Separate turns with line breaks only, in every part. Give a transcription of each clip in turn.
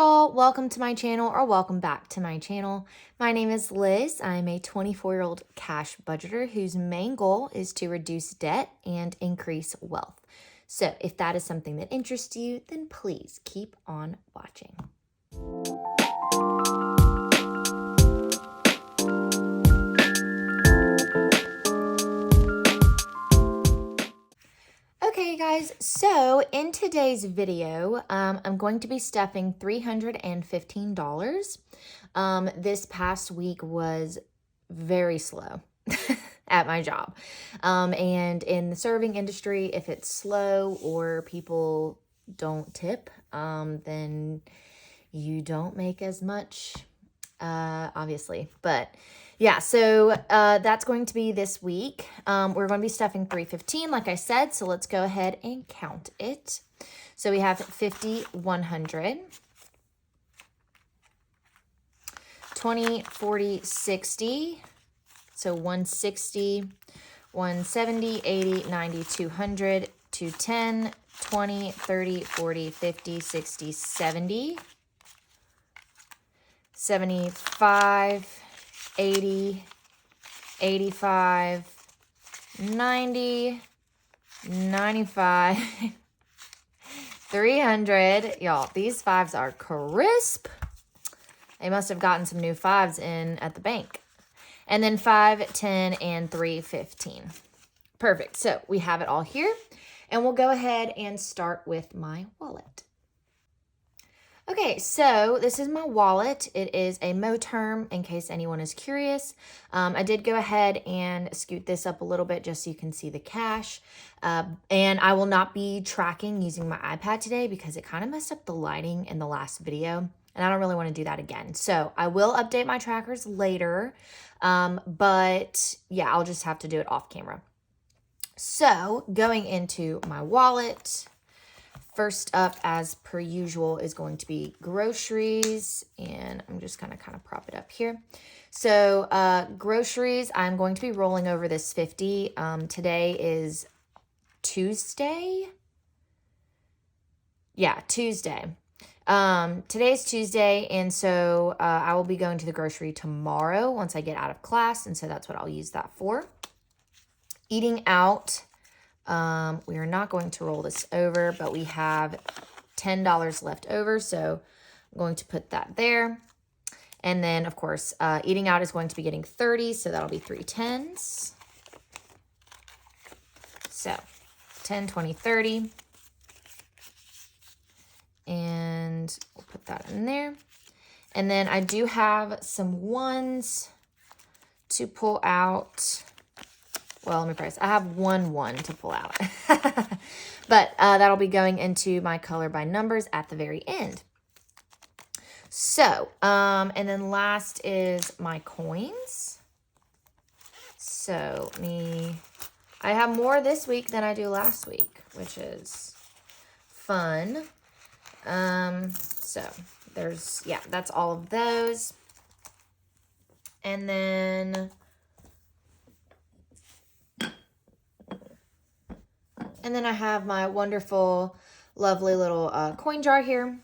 y'all, welcome to my channel or welcome back to my channel. My name is Liz. I'm a 24-year-old cash budgeter whose main goal is to reduce debt and increase wealth. So if that is something that interests you, then please keep on watching. Okay guys, so in today's video, I'm going to be stuffing $315. This past week was very slow at my job. And in the serving industry, if it's slow or people don't tip, then you don't make as much, obviously. But yeah, so that's going to be this week. We're going to be stuffing 315, like I said, so let's go ahead and count it. So we have 50, 100, 20, 40, 60, so 160, 170, 80, 90, 200, 210, 20, 30, 40, 50, 60, 70, 75, 80, 85, 90, 95, 300. Y'all, these fives are crisp. They must have gotten some new fives in at the bank. And then 5, 10, and 315. Perfect. So we have it all here. And we'll go ahead and start with my wallet. Okay, so this is my wallet. It is a Moterm, in case anyone is curious. I did go ahead and scoot this up a little bit just so you can see the cash. And I will not be tracking using my iPad today because it kind of messed up the lighting in the last video. And I don't really want to do that again. So I will update my trackers later. But yeah, I'll just have to do it off camera. So going into my wallet, first up, as per usual, is going to be groceries, and I'm just going to kind of prop it up here. So groceries, I'm going to be rolling over this 50. Today is Tuesday. Yeah, Tuesday. Today's Tuesday, and so I will be going to the grocery tomorrow once I get out of class, and so that's what I'll use that for. Eating out. We are not going to roll this over, but we have $10 left over, so I'm going to put that there. And then, of course, eating out is going to be getting 30, so that'll be 3 10s. So 10, 20, 30. And we'll put that in there. And then I do have some ones to pull out. Well, let me price. I have one to pull out. But that'll be going into my color by numbers at the very end. So, and then last is my coins. So, I have more this week than I do last week, which is fun. So there's, yeah, that's all of those. And then I have my wonderful, lovely little coin jar here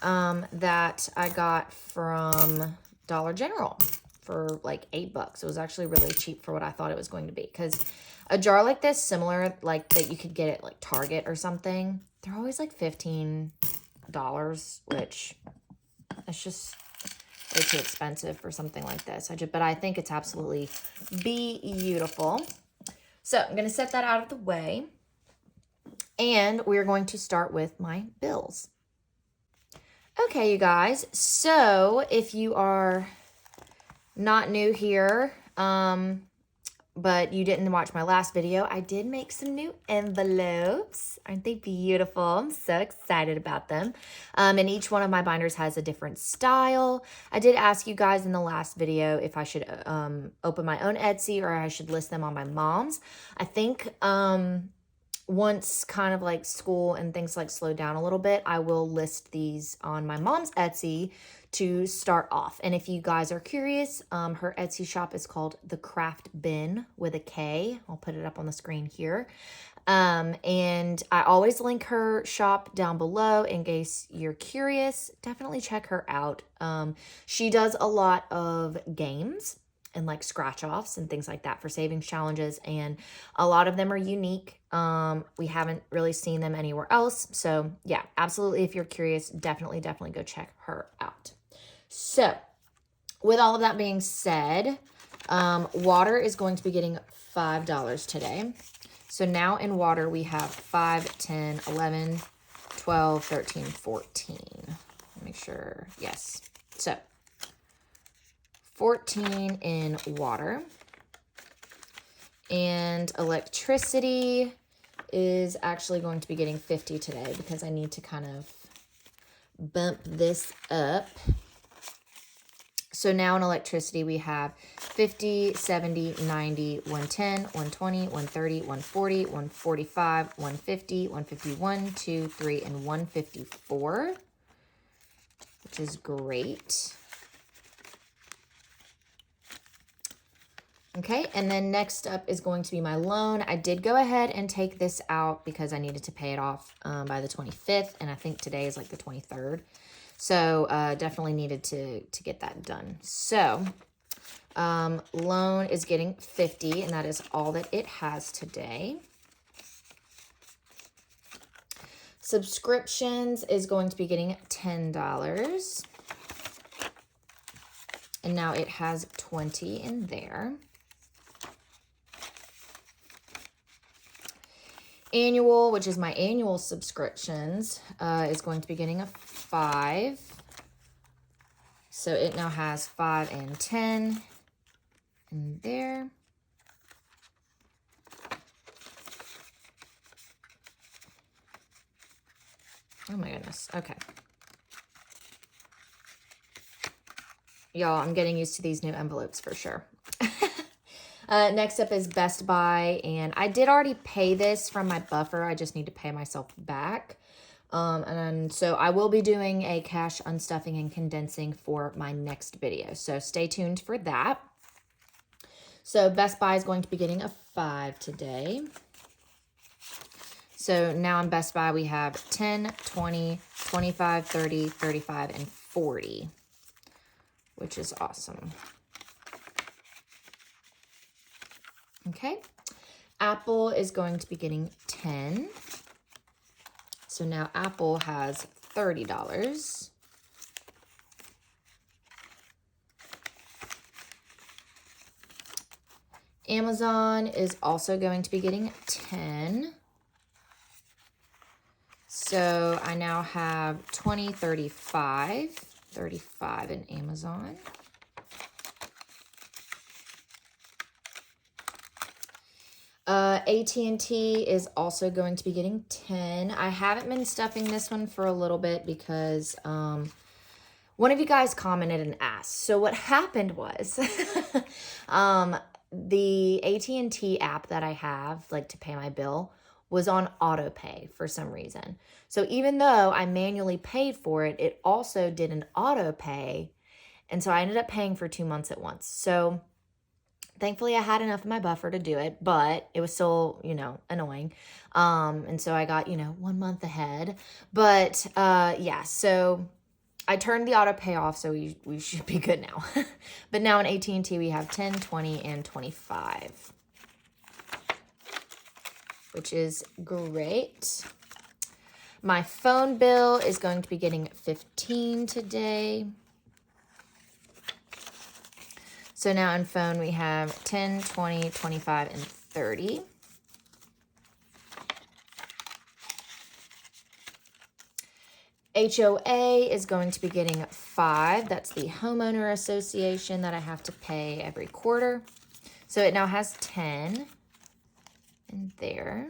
that I got from Dollar General for like $8. It was actually really cheap for what I thought it was going to be. Because a jar like this, similar, like that you could get at like Target or something, they're always like $15, which it's just way too expensive for something like this. But I think it's absolutely beautiful. So I'm going to set that out of the way. And we're going to start with my bills. Okay, you guys. So if you are not new here, but you didn't watch my last video, I did make some new envelopes. Aren't they beautiful? I'm so excited about them. And each one of my binders has a different style. I did ask you guys in the last video if I should open my own Etsy or I should list them on my mom's. I think once kind of like school and things like slow down a little bit, I will list these on my mom's Etsy to start off. And if you guys are curious, her Etsy shop is called The Craft Bin with a K. I'll put it up on the screen here. And I always link her shop down below in case you're curious. Definitely check her out. She does a lot of games and like scratch offs and things like that for savings challenges. And a lot of them are unique. We haven't really seen them anywhere else. So yeah, absolutely. If you're curious, definitely go check her out. So with all of that being said, water is going to be getting $5 today. So now in water, we have 5, 10, 11, 12, 13, 14. Make sure, yes. So 14 in water. And electricity is actually going to be getting 50 today because I need to kind of bump this up. So now in electricity, we have 50, 70, 90, 110, 120, 130, 140, 145, 150, 151, 2, 3, and 154, which is great. Okay, and then next up is going to be my loan. I did go ahead and take this out because I needed to pay it off by the 25th, and I think today is like the 23rd. So definitely needed to get that done. So loan is getting 50, and that is all that it has today. Subscriptions is going to be getting $10. And now it has 20 in there. Annual, which is my annual subscriptions, is going to be getting a 5. So it now has 5 and 10 in there. Oh my goodness. Okay. Y'all, I'm getting used to these new envelopes for sure. Next up is Best Buy, and I did already pay this from my buffer. I just need to pay myself back. And so I will be doing a cash unstuffing and condensing for my next video. So stay tuned for that. So Best Buy is going to be getting a 5 today. So now in Best Buy, we have 10, 20, 25, 30, 35, and 40, which is awesome. Okay, Apple is going to be getting 10. So now Apple has $30. Amazon is also going to be getting 10. So I now have 20, 35 in Amazon. AT&T is also going to be getting 10. I haven't been stuffing this one for a little bit because one of you guys commented and asked. So what happened was the AT&T app that I have, like to pay my bill, was on auto pay for some reason. So even though I manually paid for it, it also did an auto pay. And so I ended up paying for 2 months at once. So thankfully, I had enough of my buffer to do it, but it was still, annoying. And so I got, 1 month ahead. But yeah, so I turned the auto pay off, so we should be good now. But now in AT&T, we have 10, 20, and 25, which is great. My phone bill is going to be getting 15 today. So now in phone, we have 10, 20, 25, and 30. HOA is going to be getting 5. That's the homeowner association that I have to pay every quarter. So it now has 10 in there.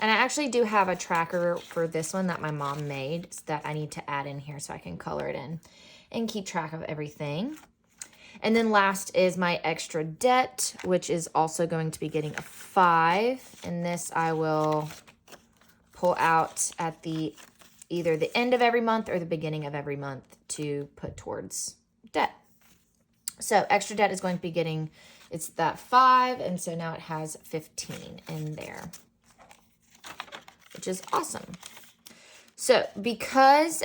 And I actually do have a tracker for this one that my mom made that I need to add in here so I can color it in and keep track of everything. And then last is my extra debt, which is also going to be getting a 5. And this I will pull out at either the end of every month or the beginning of every month to put towards debt. So extra debt is going to be getting it's that 5, and so now it has 15 in there, which is awesome. So because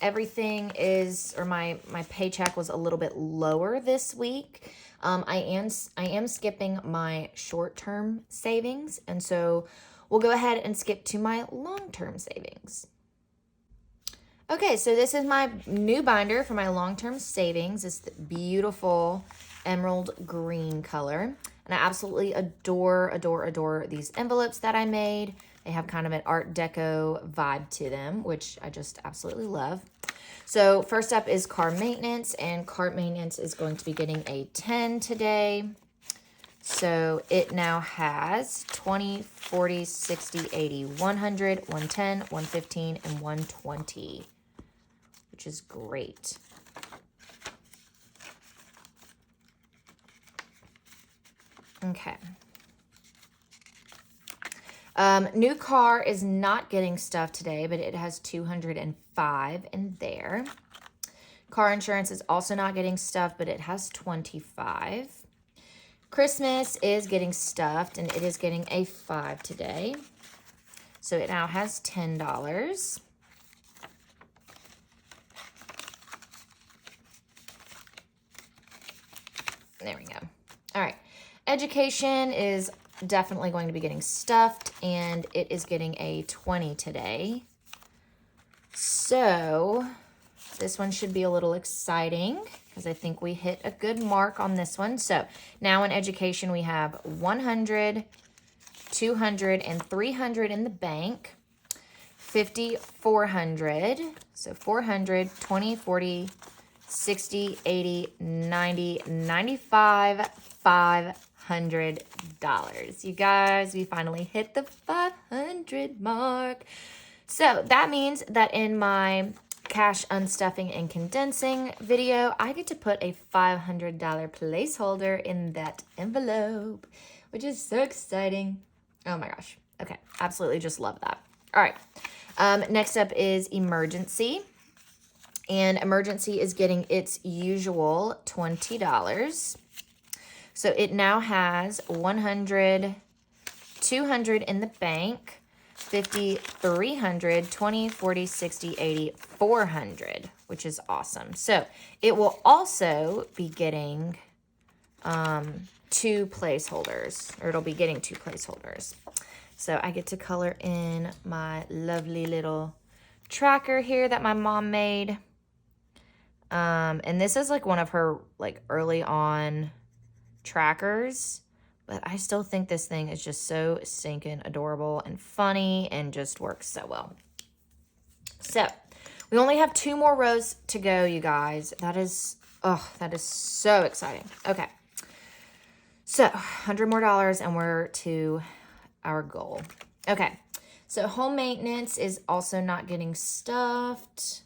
everything is, or my paycheck was a little bit lower this week, I am skipping my short-term savings, and so we'll go ahead and skip to my long-term savings. Okay, so this is my new binder for my long-term savings. It's the beautiful emerald green color, and I absolutely adore these envelopes that I made. They have kind of an Art Deco vibe to them, which I just absolutely love. So first up is car maintenance, and car maintenance is going to be getting a 10 today. So it now has 20, 40, 60, 80, 100, 110, 115, and 120, which is great. Okay. New car is not getting stuff today, but it has 205 in there. Car insurance is also not getting stuff, but it has 25. Christmas is getting stuffed, and it is getting a 5 today. So it now has $10. There we go. All right. Education is definitely going to be getting stuffed, and it is getting a 20 today. So this one should be a little exciting because I think we hit a good mark on this one. So now in education, we have 100, 200, and 300 in the bank. 50, 400. So 400, 20, 40, 60, 80, 90, 95, $500. You guys, we finally hit the 500 mark. So that means that in my cash unstuffing and condensing video, I get to put a $500 placeholder in that envelope, which is so exciting. Oh my gosh. Okay. Absolutely just love that. All right. Next up is emergency. And emergency is getting its usual $20. So it now has 100, 200 in the bank, 50, 300, 20, 40, 60, 80, 400, which is awesome. So it will also be getting 2 placeholders, or it'll be getting 2 placeholders. So I get to color in my lovely little tracker here that my mom made. And this is like one of her like early on trackers, but I still think this thing is just so stinking adorable and funny and just works so well. So we only have 2 more rows to go, you guys. That is so exciting. Okay. So $100 more and we're to our goal. Okay. So home maintenance is also not getting stuffed,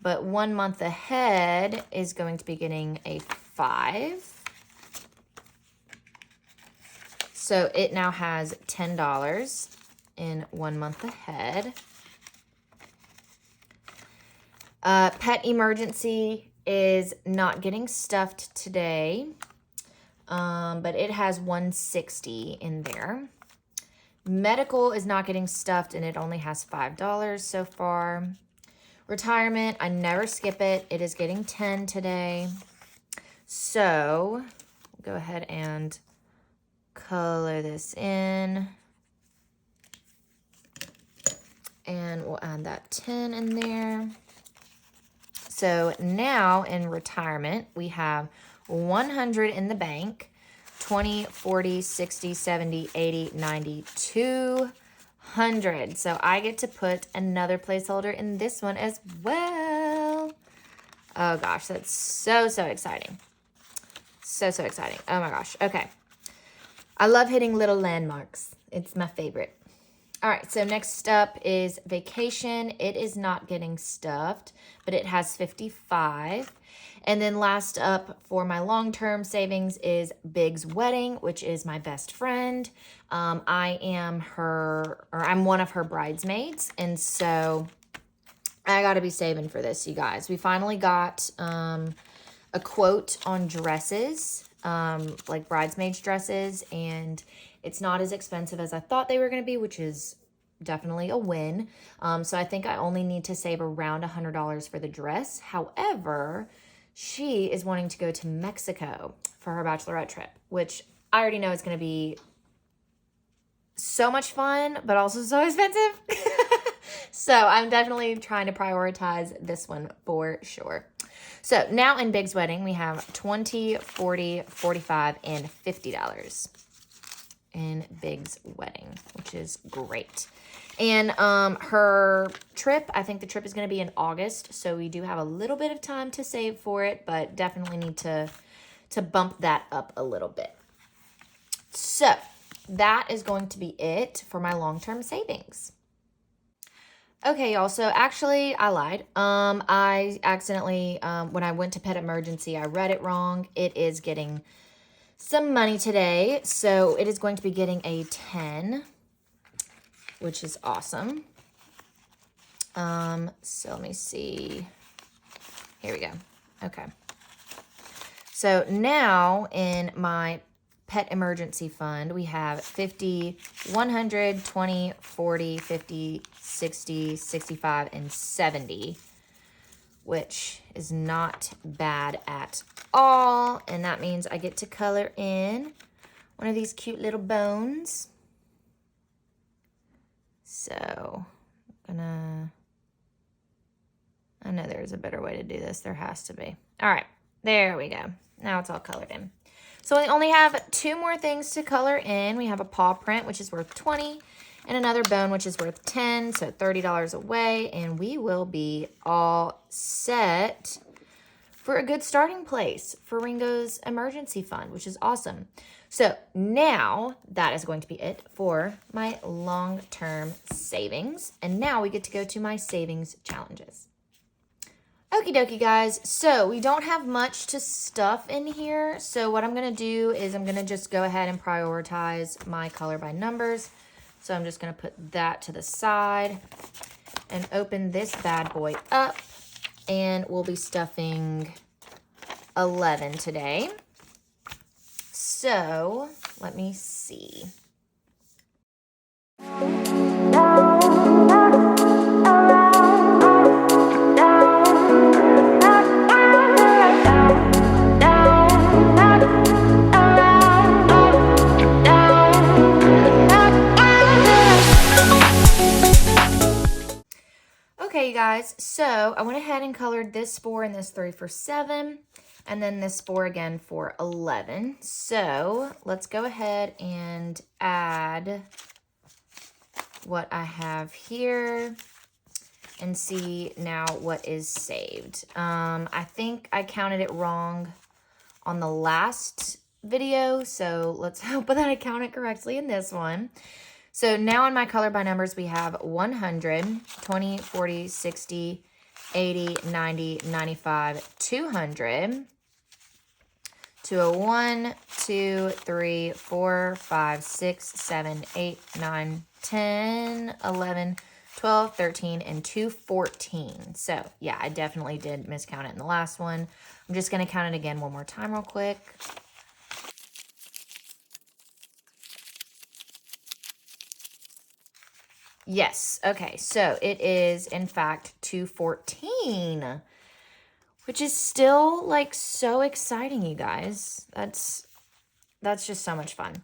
but 1 month ahead is going to be getting a 5. So it now has $10 in 1 month ahead. Pet emergency is not getting stuffed today, but it has 160 in there. Medical is not getting stuffed, and it only has $5 so far. Retirement, I never skip it. It is getting 10 today. So go ahead and color this in, and we'll add that 10 in there. So now in retirement, we have 100 in the bank, 20, 40, 60, 70, 80, 90, 200. So I get to put another placeholder in this one as well. Oh gosh, that's so exciting. So exciting. Oh my gosh. Okay. I love hitting little landmarks. It's my favorite. All right, so next up is vacation. It is not getting stuffed, but it has 55. And then last up for my long-term savings is Big's wedding, which is my best friend. I'm one of her bridesmaids, and so I got to be saving for this, you guys. We finally got a quote on dresses. like bridesmaids dresses, and it's not as expensive as I thought they were going to be, which is definitely a win. So I think I only need to save around $100 for the dress. However, she is wanting to go to Mexico for her bachelorette trip, which I already know is going to be so much fun, but also so expensive. So I'm definitely trying to prioritize this one for sure. So now in Big's wedding, we have $20, $40, $45, and $50 in Big's wedding, which is great. And her trip, I think the trip is going to be in August, so we do have a little bit of time to save for it, but definitely need to bump that up a little bit. So that is going to be it for my long-term savings. Okay, y'all, so actually I lied. I accidentally, when I went to Pet Emergency, I read it wrong. It is getting some money today, so it is going to be getting a 10, which is awesome. So let me see. Here we go. Okay. So now in my Pet Emergency Fund, we have 50, 100, 20, 40, 50, 60, 65, and 70, which is not bad at all. And that means I get to color in one of these cute little bones. So I'm gonna, I know there's a better way to do this. There has to be. All right, there we go. Now it's all colored in. So we only have 2 more things to color in. We have a paw print, which is worth 20, and another bone, which is worth 10, so $30 away, and we will be all set for a good starting place for Ringo's emergency fund, which is awesome. So now that is going to be it for my long-term savings, and now we get to go to my savings challenges. Okie dokie, guys. So we don't have much to stuff in here. So what I'm going to do is I'm going to just go ahead and prioritize my color by numbers. So I'm just going to put that to the side and open this bad boy up. And we'll be stuffing 11 today. So let me see. Okay, you guys, so I went ahead and colored this 4 and this 3 for 7, and then this 4 again for 11. So let's go ahead and add what I have here and see now what is saved. I think I counted it wrong on the last video, so let's hope that I count it correctly in this one. So now in my color by numbers, we have 100, 20, 40, 60, 80, 90, 95, 200, 201, 2, 3, 4, 5, 6, 7, 8, 9, 10, 11, 12, 13, and 214. So yeah, I definitely did miscount it in the last one. I'm just going to count it again one more time real quick. Yes, okay, so it is, in fact, 214, which is still, like, so exciting, you guys. That's just so much fun.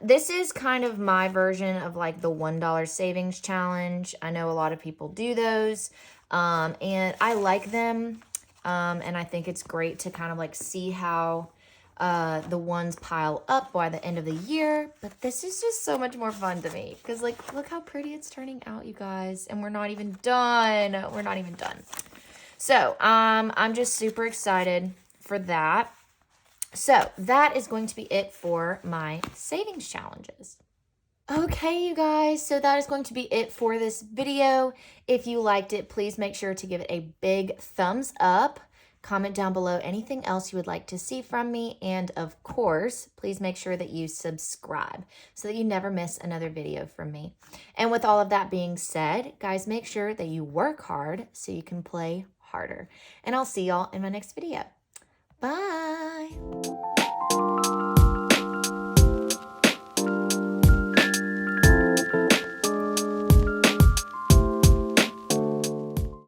This is kind of my version of, like, the $1 savings challenge. I know a lot of people do those, and I like them, and I think it's great to kind of, like, see how the ones pile up by the end of the year, but this is just so much more fun to me because, like, look how pretty it's turning out, you guys, and we're not even done. We're not even done. So I'm just super excited for that. So that is going to be it for my savings challenges. Okay, you guys, so that is going to be it for this video. If you liked it, please make sure to give it a big thumbs up. Comment down below anything else you would like to see from me. And of course, please make sure that you subscribe so that you never miss another video from me. And with all of that being said, guys, make sure that you work hard so you can play harder. And I'll see y'all in my next video. Bye.